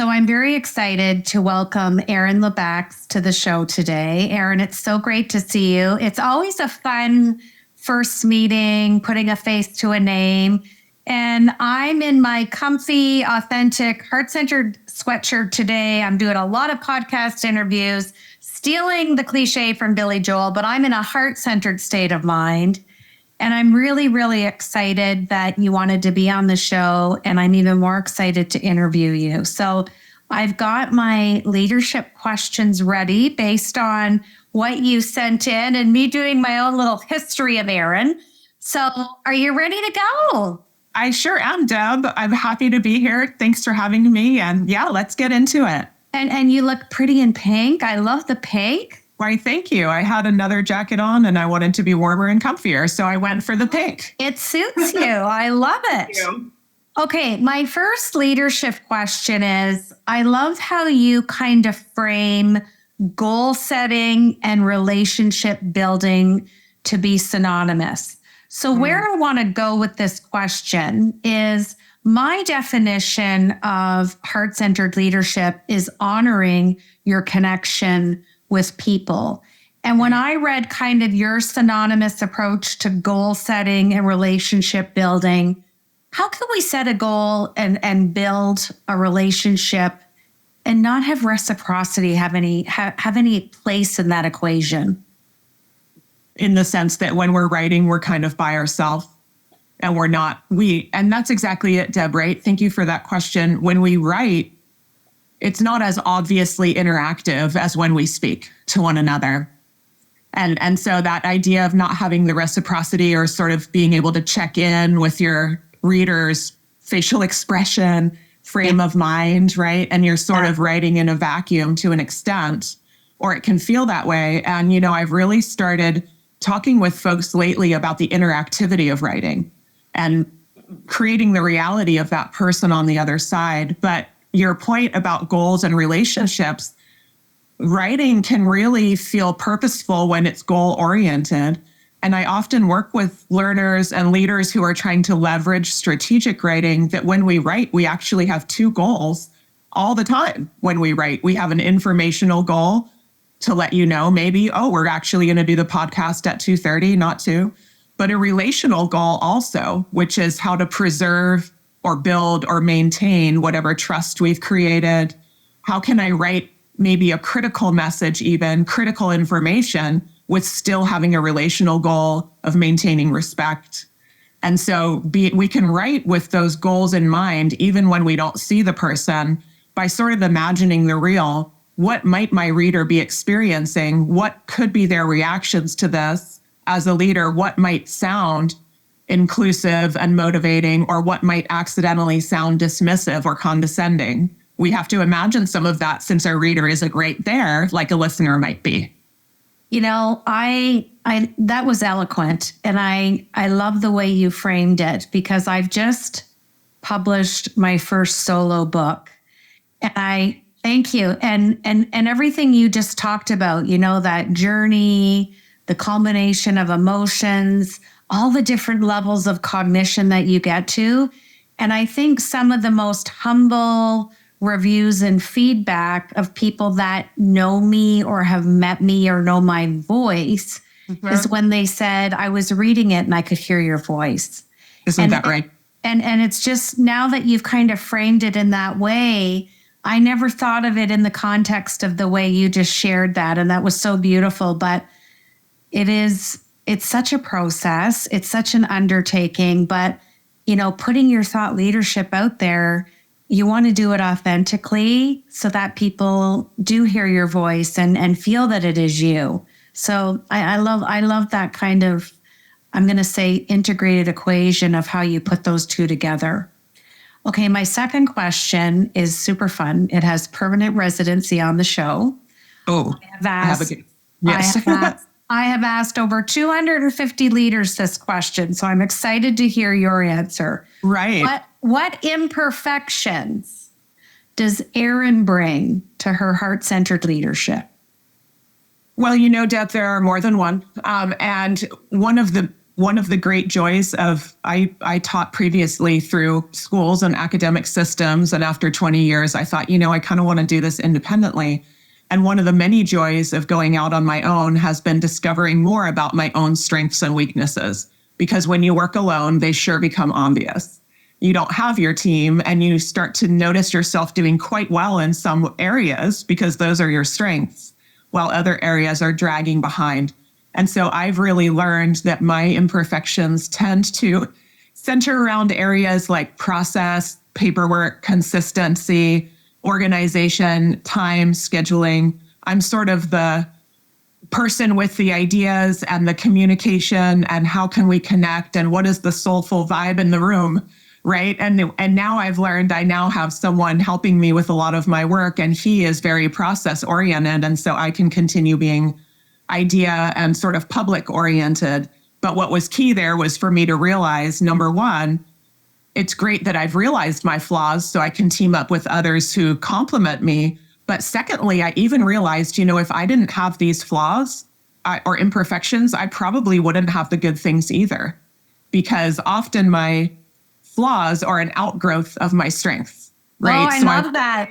So I'm very excited to welcome Erin Lebacqz to the show today. Erin, it's so great to see you. It's always a fun first meeting, putting a face to a name. And I'm in my comfy, authentic, heart-centered sweatshirt today. I'm doing a lot of podcast interviews, stealing the cliche from Billy Joel, but I'm in a heart-centered state of mind. And I'm really, really excited that you wanted to be on the show. And I'm even more excited to interview you. So I've got my leadership questions ready based on what you sent in and me doing my own little history of Erin. So are you ready to go? I sure am, Deb. I'm happy to be here. Thanks for having me. And yeah, let's get into it. And you look pretty in pink. I love the pink. Why, thank you. I had another jacket on and I wanted to be warmer and comfier, so I went for the pink. It suits you. I love it. Thank you. Okay, my first leadership question is, I love how you kind of frame goal setting and relationship building to be synonymous. So where I want to go with this question is, my definition of heart-centered leadership is honoring your connection with people. And when I read kind of your synonymous approach to goal setting and relationship building, how can we set a goal and build a relationship and not have reciprocity have any place in that equation? In the sense that when we're writing, we're kind of by ourselves and and that's exactly it, Deb, right? Thank you for that question. When we write, it's not as obviously interactive as when we speak to one another. And so that idea of not having the reciprocity or sort of being able to check in with your reader's facial expression, frame of mind, right? And you're sort of writing in a vacuum to an extent, or it can feel that way. And, I've really started talking with folks lately about the interactivity of writing and creating the reality of that person on the other side. But your point about goals and relationships, writing can really feel purposeful when it's goal-oriented. And I often work with learners and leaders who are trying to leverage strategic writing, that when we write, we actually have two goals all the time. When we write, we have an informational goal to let you know maybe, we're actually going to do the podcast at 2:30, not 2. But a relational goal also, which is how to preserve or build or maintain whatever trust we've created. How can I write maybe a critical message, even critical information, with still having a relational goal of maintaining respect? And so we can write with those goals in mind, even when we don't see the person, by sort of imagining the real. What might my reader be experiencing? What could be their reactions to this? As a leader, what might sound inclusive and motivating, or what might accidentally sound dismissive or condescending? We have to imagine some of that, since our reader isn't right there, like a listener might be. I that was eloquent, and I love the way you framed it, because I've just published my first solo book, and I thank you, and everything you just talked about. That journey, the culmination of emotions, all the different levels of cognition that you get to. And I think some of the most humble reviews and feedback of people that know me or have met me or know my voice is when they said, I was reading it and I could hear your voice. Isn't that right? And it's just, now that you've kind of framed it in that way, I never thought of it in the context of the way you just shared that. And that was so beautiful. But it's such a process. It's such an undertaking. But, putting your thought leadership out there, you want to do it authentically so that people do hear your voice and feel that it is you. So I love that kind of, I'm going to say, integrated equation of how you put those two together. Okay, my second question is super fun. It has permanent residency on the show. Oh, I have asked over 250 leaders this question, so I'm excited to hear your answer. Right. What imperfections does Erin bring to her heart-centered leadership? Well, Deb, there are more than one. And one of the one of the great joys of, I taught previously through schools and academic systems. And after 20 years, I thought, I kind of want to do this independently. And one of the many joys of going out on my own has been discovering more about my own strengths and weaknesses. Because when you work alone, they sure become obvious. You don't have your team and you start to notice yourself doing quite well in some areas because those are your strengths, while other areas are dragging behind. And so I've really learned that my imperfections tend to center around areas like process, paperwork, consistency, organization, time, scheduling. I'm sort of the person with the ideas and the communication and how can we connect and what is the soulful vibe in the room, right? And now I've learned I now have someone helping me with a lot of my work, and he is very process oriented. And so I can continue being idea and sort of public oriented. But what was key there was for me to realize, number one, it's great that I've realized my flaws so I can team up with others who complement me. But secondly, I even realized, if I didn't have these flaws or imperfections, I probably wouldn't have the good things either, because often my flaws are an outgrowth of my strengths, right? Oh, I love that.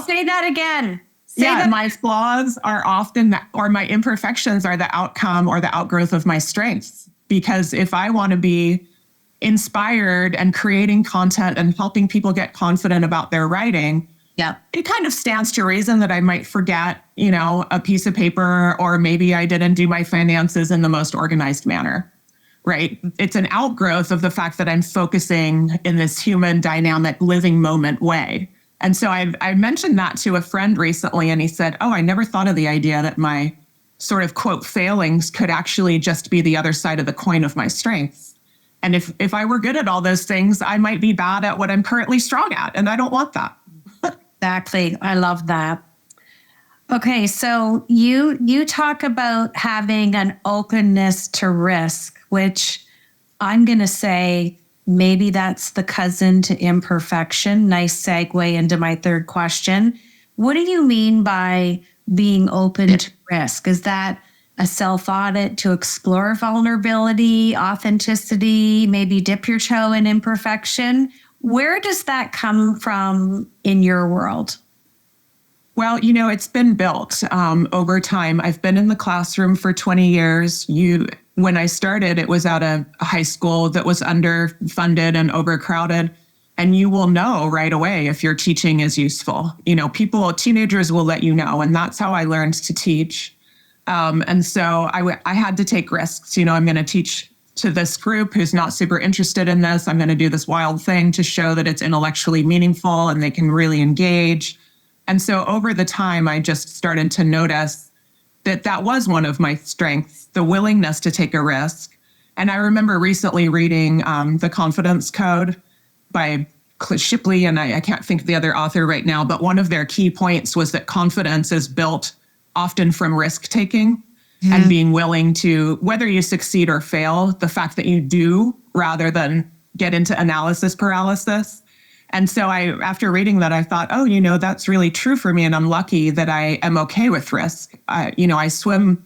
Say that again. My flaws are often, or my imperfections are the outcome or the outgrowth of my strengths. Because if I want to be inspired and creating content and helping people get confident about their writing, it kind of stands to reason that I might forget, a piece of paper, or maybe I didn't do my finances in the most organized manner, right? It's an outgrowth of the fact that I'm focusing in this human dynamic living moment way. And so I mentioned that to a friend recently, and he said, I never thought of the idea that my sort of quote failings could actually just be the other side of the coin of my strengths. And if I were good at all those things, I might be bad at what I'm currently strong at. And I don't want that. Exactly. I love that. Okay. So you talk about having an openness to risk, which I'm going to say maybe that's the cousin to imperfection. Nice segue into my third question. What do you mean by being open to risk? Is that a self-audit to explore vulnerability, authenticity, maybe dip your toe in imperfection? Where does that come from in your world? Well, it's been built over time. I've been in the classroom for 20 years. When I started, it was at a high school that was underfunded and overcrowded. And you will know right away if your teaching is useful. Teenagers will let you know. And that's how I learned to teach. And so I had to take risks. I'm going to teach to this group who's not super interested in this. I'm going to do this wild thing to show that it's intellectually meaningful and they can really engage. And so over the time, I just started to notice that was one of my strengths, the willingness to take a risk. And I remember recently reading The Confidence Code by Shipley, and I can't think of the other author right now, but one of their key points was that confidence is built often from risk taking and being willing to, whether you succeed or fail, the fact that you do rather than get into analysis paralysis. And so after reading that, I thought, that's really true for me. And I'm lucky that I am okay with risk. I swim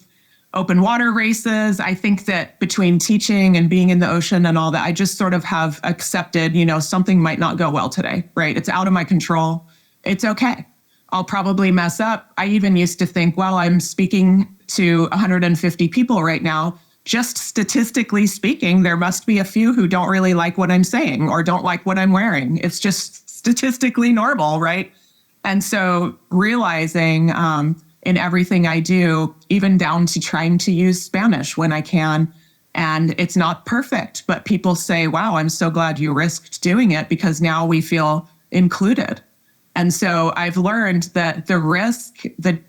open water races. I think that between teaching and being in the ocean and all that, I just sort of have accepted, something might not go well today, right? It's out of my control. It's okay. I'll probably mess up. I even used to think, well, I'm speaking to 150 people right now. Just statistically speaking, there must be a few who don't really like what I'm saying or don't like what I'm wearing. It's just statistically normal, right? And so realizing in everything I do, even down to trying to use Spanish when I can, and it's not perfect, but people say, wow, I'm so glad you risked doing it because now we feel included. And so I've learned that the risk, the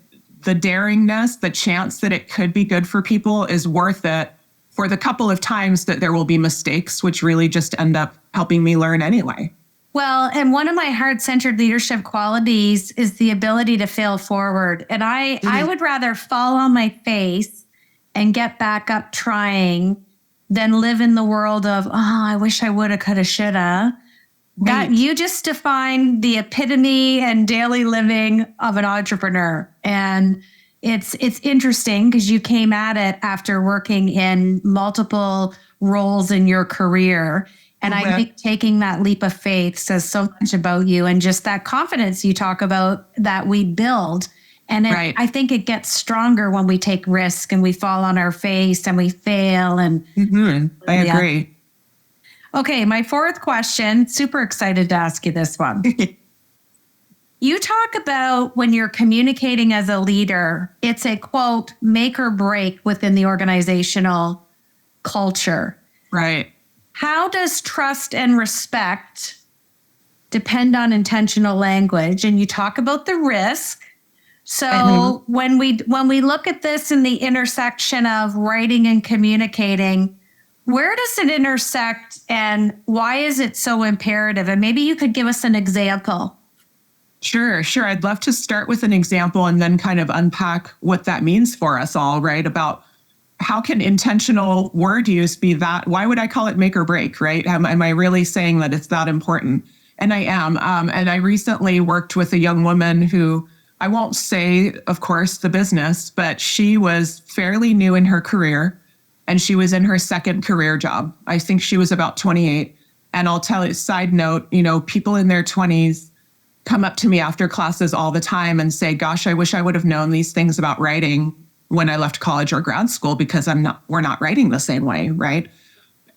daringness, the chance that it could be good for people is worth it for the couple of times that there will be mistakes, which really just end up helping me learn anyway. Well, and one of my heart-centered leadership qualities is the ability to fail forward. And I would rather fall on my face and get back up trying than live in the world of, I wish I woulda, coulda, shoulda. That you just defined the epitome and daily living of an entrepreneur. And it's interesting because you came at it after working in multiple roles in your career. And I think taking that leap of faith says so much about you and just that confidence you talk about that we build. And I think it gets stronger when we take risk and we fall on our face and we fail. And I agree. Okay, my fourth question, super excited to ask you this one. You talk about when you're communicating as a leader, it's a quote, make or break within the organizational culture. Right. How does trust and respect depend on intentional language? And you talk about the risk. So when we look at this in the intersection of writing and communicating, where does it intersect and why is it so imperative? And maybe you could give us an example. Sure. I'd love to start with an example and then kind of unpack what that means for us all, right? About how can intentional word use be that? Why would I call it make or break, right? Am I really saying that it's that important? And I am. And I recently worked with a young woman who, I won't say, of course, the business, but she was fairly new in her career and she was in her second career job. I think she was about 28. And I'll tell you, side note, people in their 20s come up to me after classes all the time and say, gosh, I wish I would have known these things about writing when I left college or grad school because we're not writing the same way, right?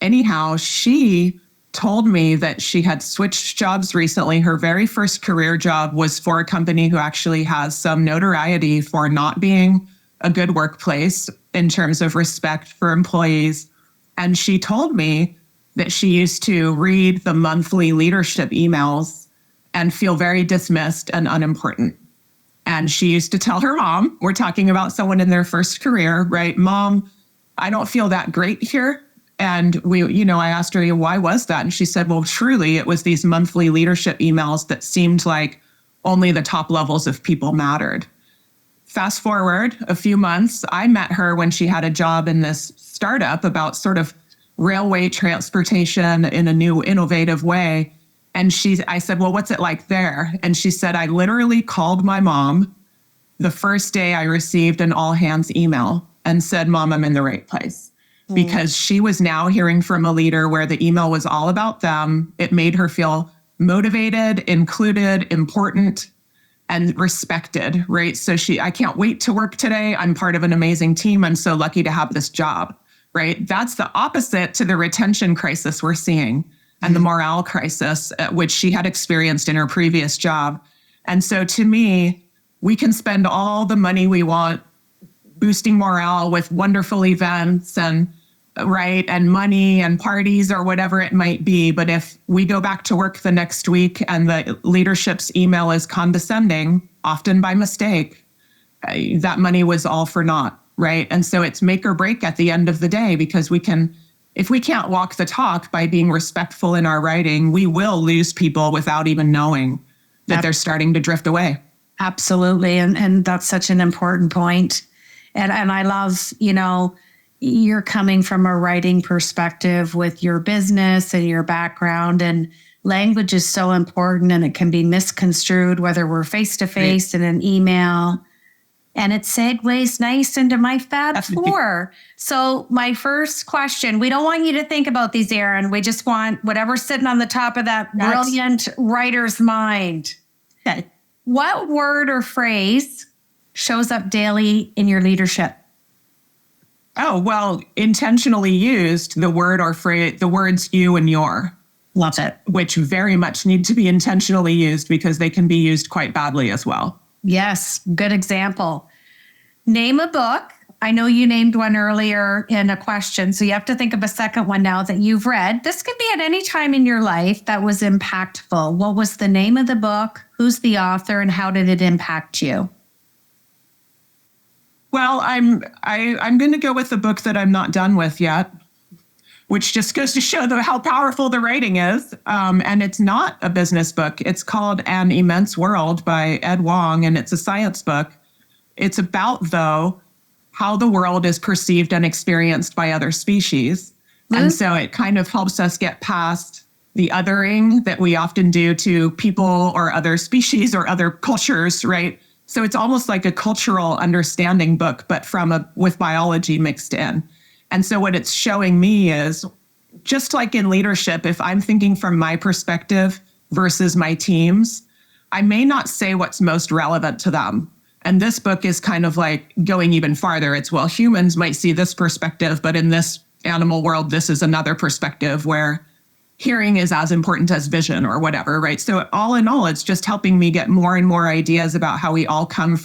Anyhow, she told me that she had switched jobs recently. Her very first career job was for a company who actually has some notoriety for not being a good workplace in terms of respect for employees. And she told me that she used to read the monthly leadership emails and feel very dismissed and unimportant. And she used to tell her mom, we're talking about someone in their first career, right? Mom, I don't feel that great here. And I asked her, why was that? And she said, well, truly, it was these monthly leadership emails that seemed like only the top levels of people mattered. Fast forward a few months, I met her when she had a job in this startup about sort of railway transportation in a new, innovative way. And I said, well, what's it like there? And she said, I literally called my mom the first day I received an all hands email and said, Mom, I'm in the right place. Because she was now hearing from a leader where the email was all about them. It made her feel motivated, included, important, and respected, right? So I can't wait to work today. I'm part of an amazing team. I'm so lucky to have this job, right? That's the opposite to the retention crisis we're seeing and the morale crisis, which she had experienced in her previous job. And so to me, we can spend all the money we want boosting morale with wonderful events and money and parties or whatever it might be. But if we go back to work the next week and the leadership's email is condescending, often by mistake, that money was all for naught, right? And so it's make or break at the end of the day, because if we can't walk the talk by being respectful in our writing, we will lose people without even knowing that they're starting to drift away. Absolutely. And that's such an important point. And I love, you're coming from a writing perspective with your business and your background, and language is so important and it can be misconstrued, whether we're face-to-face in an email. And it segues nice into my Fab Four. So my first question, we don't want you to think about these, Erin. We just want whatever's sitting on the top of that brilliant writer's mind. Okay. What word or phrase shows up daily in your leadership? Oh, well, intentionally used, the word or phrase, the words you and your. Love it. Which very much need to be intentionally used because they can be used quite badly as well. Yes, good example. Name a book. I know you named one earlier in a question, so you have to think of a second one now that you've read. This could be at any time in your life that was impactful. What was the name of the book? Who's the author, and how did it impact you? Well, I'm going to go with the book that I'm not done with yet, which just goes to show how powerful the writing is. And it's not a business book. It's called An Immense World by Ed Wong, and it's a science book. It's about, though, how the world is perceived and experienced by other species. Mm-hmm. And so it kind of helps us get past the othering that we often do to people or other species or other cultures, right? So it's almost like a cultural understanding book, but with biology mixed in. And so what it's showing me is, just like in leadership, if I'm thinking from my perspective versus my team's, I may not say what's most relevant to them. And this book is kind of like going even farther. It's, well, humans might see this perspective, but in this animal world, this is another perspective where hearing is as important as vision or whatever, right? So all in all, it's just helping me get more and more ideas about how we all come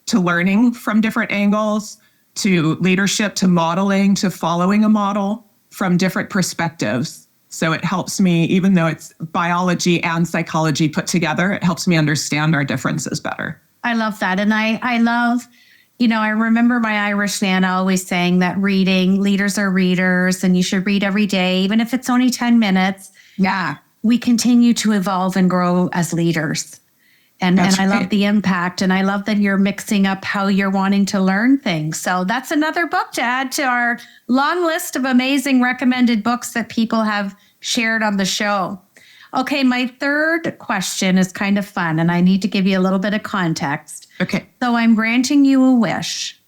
to learning from different angles, to leadership, to modeling, to following a model from different perspectives. So it helps me, even though it's biology and psychology put together, it helps me understand our differences better. I love that. And I love, I remember my Irish Nana always saying that leaders are readers, and you should read every day, even if it's only 10 minutes. Yeah. We continue to evolve and grow as leaders. And I love the impact. And I love that you're mixing up how you're wanting to learn things. So that's another book to add to our long list of amazing recommended books that people have shared on the show. Okay, my third question is kind of fun, and I need to give you a little bit of context. Okay. So I'm granting you a wish,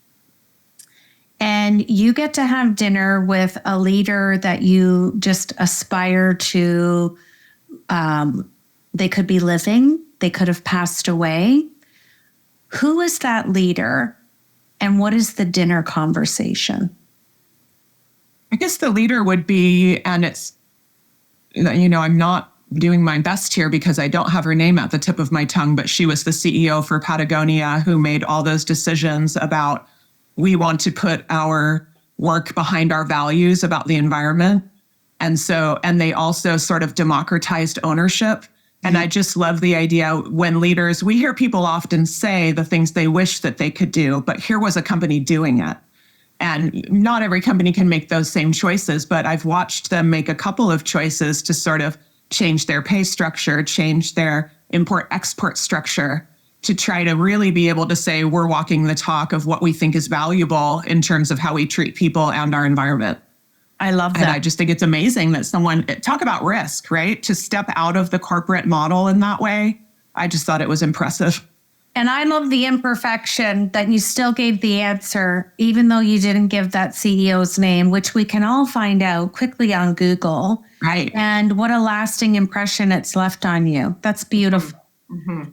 and you get to have dinner with a leader that you just aspire to. They could be living, they could have passed away. Who is that leader, and what is the dinner conversation? I guess the leader would be, and it's, I'm not doing my best here because I don't have her name at the tip of my tongue, but she was the CEO for Patagonia who made all those decisions about, we want to put our work behind our values about the environment. And they also sort of democratized ownership. And I just love the idea when leaders, we hear people often say the things they wish that they could do, but here was a company doing it. And not every company can make those same choices, but I've watched them make a couple of choices to sort of change their pay structure, change their import-export structure, to try to really be able to say, we're walking the talk of what we think is valuable in terms of how we treat people and our environment. I love that. And I just think it's amazing that talk about risk, right? To step out of the corporate model in that way. I just thought it was impressive. And I love the imperfection that you still gave the answer, even though you didn't give that CEO's name, which we can all find out quickly on Google. Right. And what a lasting impression it's left on you. That's beautiful. Mm-hmm.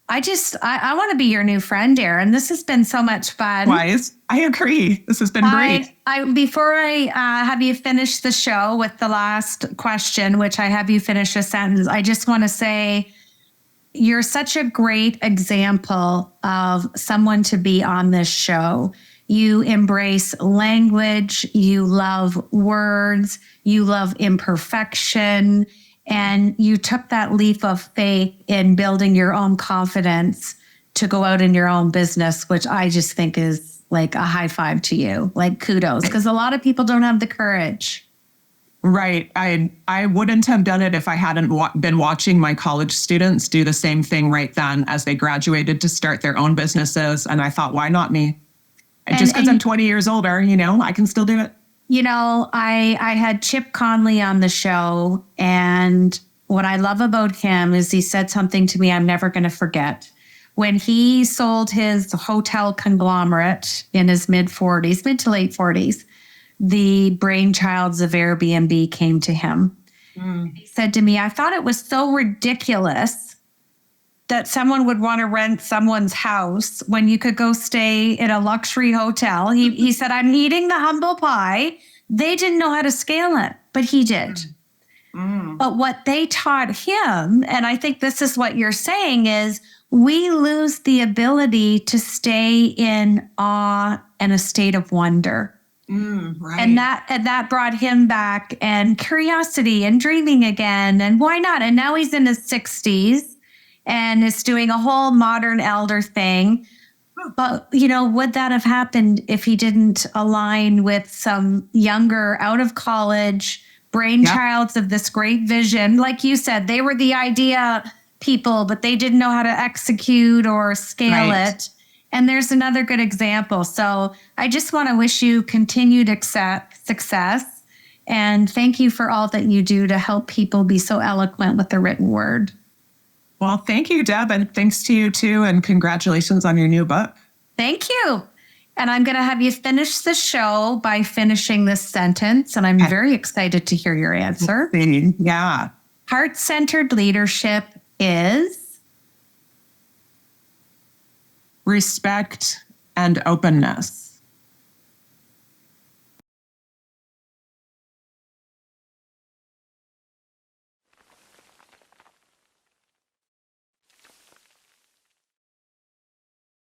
I want to be your new friend, Erin. This has been so much fun. Wise. I agree. This has been great. Before I have you finish the show with the last question, which I have you finish a sentence, I just want to say, you're such a great example of someone to be on this show. You embrace language, you love words, you love imperfection, and you took that leap of faith in building your own confidence to go out in your own business, which I just think is like a high five to you, like kudos, because a lot of people don't have the courage. Right. I wouldn't have done it if I hadn't been watching my college students do the same thing right then as they graduated to start their own businesses. And I thought, why not me? And just because I'm 20 years older, I can still do it. I had Chip Conley on the show, and what I love about him is he said something to me I'm never going to forget. When he sold his hotel conglomerate in his mid to late 40s, the brainchilds of Airbnb came to him. He said to me, I thought it was so ridiculous that someone would want to rent someone's house when you could go stay in a luxury hotel. He said, I'm eating the humble pie. They didn't know how to scale it, but he did. But what they taught him, and I think this is what you're saying, is we lose the ability to stay in awe and a state of wonder. Right. And that brought him back, and curiosity and dreaming again. And why not? And now he's in his 60s and is doing a whole modern elder thing. But, would that have happened if he didn't align with some younger, out of college brainchilds of this great vision? Like you said, they were the idea people, but they didn't know how to execute or scale it. And there's another good example. So I just want to wish you continued success. And thank you for all that you do to help people be so eloquent with the written word. Well, thank you, Deb, and thanks to you too, and congratulations on your new book. Thank you. And I'm going to have you finish the show by finishing this sentence, and I'm very excited to hear your answer. Yeah. Heart-centered leadership is respect and openness.